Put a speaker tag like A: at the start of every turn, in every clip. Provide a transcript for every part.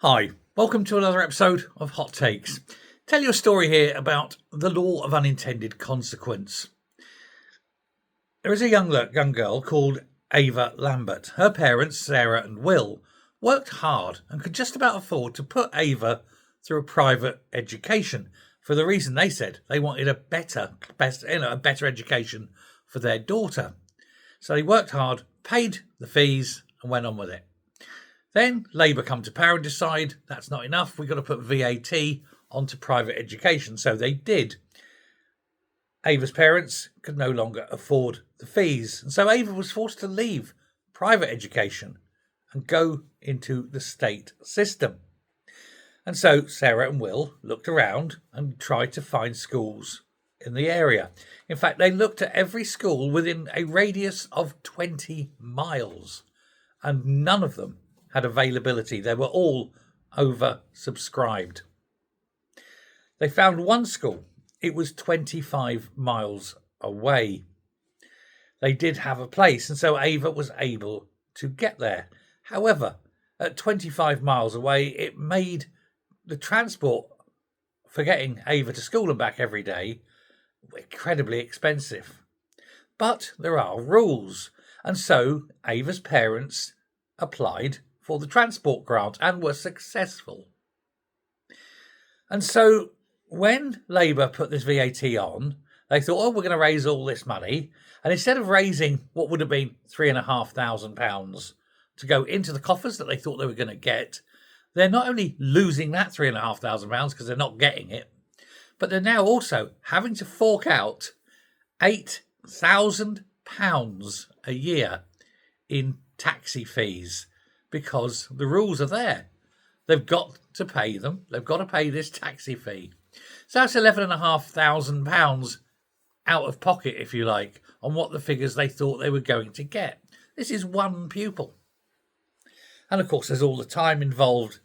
A: Hi, welcome to another episode of Hot Takes. Tell you a story here about the law of unintended consequence. There is a young girl called Ava Lambert. Her parents, Sarah and Will, worked hard and could just about afford to put Ava through a private education for the reason they said they wanted a better education for their daughter. So they worked hard, paid the fees, and went on with it. Then Labour come to power and decide that's not enough. We've got to put VAT onto private education. So they did. Ava's parents could no longer afford the fees. And so Ava was forced to leave private education and go into the state system. And so Sarah and Will looked around and tried to find schools in the area. In fact, they looked at every school within a radius of 20 miles, and none of them had availability. They were all oversubscribed. They found one school. It was 25 miles away. They did have a place, and so Ava was able to get there. However, at 25 miles away, it made the transport for getting Ava to school and back every day incredibly expensive. But there are rules, and so Ava's parents applied for the transport grant and were successful. And so when Labour put this VAT on, they thought, we're going to raise all this money. And instead of raising what would have been £3,500 to go into the coffers that they thought they were going to get, they're not only losing that £3,500 because they're not getting it, but they're now also having to fork out £8,000 a year in taxi fees, because the rules are there. They've got to pay them. They've got to pay this taxi fee. So that's £11,500 out of pocket, if you like, on what the figures they thought they were going to get. This is one pupil. And of course, there's all the time involved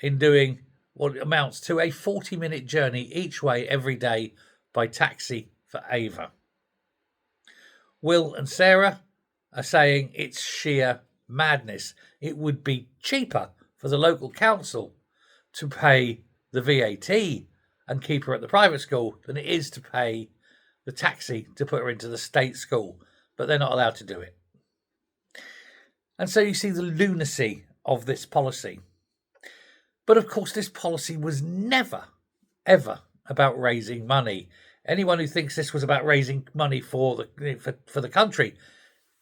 A: in doing what amounts to a 40-minute journey each way every day by taxi for Ava. Will and Sarah are saying it's sheer madness. It would be cheaper for the local council to pay the VAT and keep her at the private school than it is to pay the taxi to put her into the state school, but they're not allowed to do it. And so you see the lunacy of this policy. But of course, this policy was never, ever about raising money. Anyone who thinks this was about raising money for the country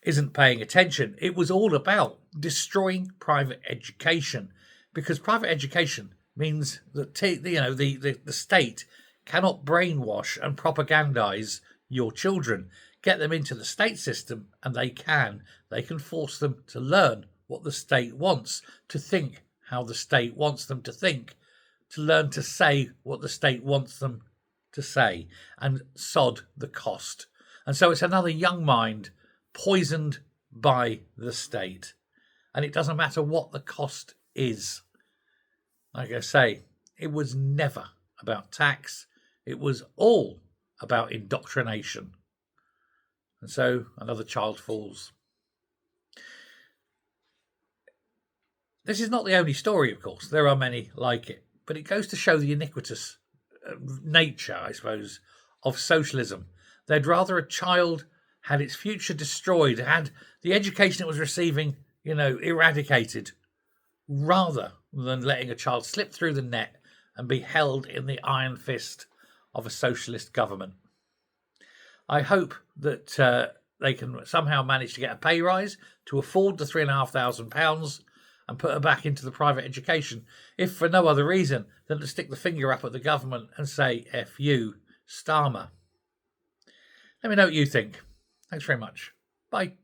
A: isn't paying attention. It was all about destroying private education, because private education means that the state cannot brainwash and propagandize your children. Get them into the state system, and they can force them to learn what the state wants, to think how the state wants them to think, to learn to say what the state wants them to say, and sod the cost. And so it's another young mind poisoned by the state. And it doesn't matter what the cost is. Like I say, it was never about tax. It was all about indoctrination. And so another child falls. This is not the only story, of course. There are many like it. But it goes to show the iniquitous nature, I suppose, of socialism. They'd rather a child had its future destroyed, had the education it was receiving, eradicated, rather than letting a child slip through the net and be held in the iron fist of a socialist government. I hope that they can somehow manage to get a pay rise to afford the £3,500 and put her back into the private education, if for no other reason than to stick the finger up at the government and say, F you, Starmer. Let me know what you think. Thanks very much. Bye.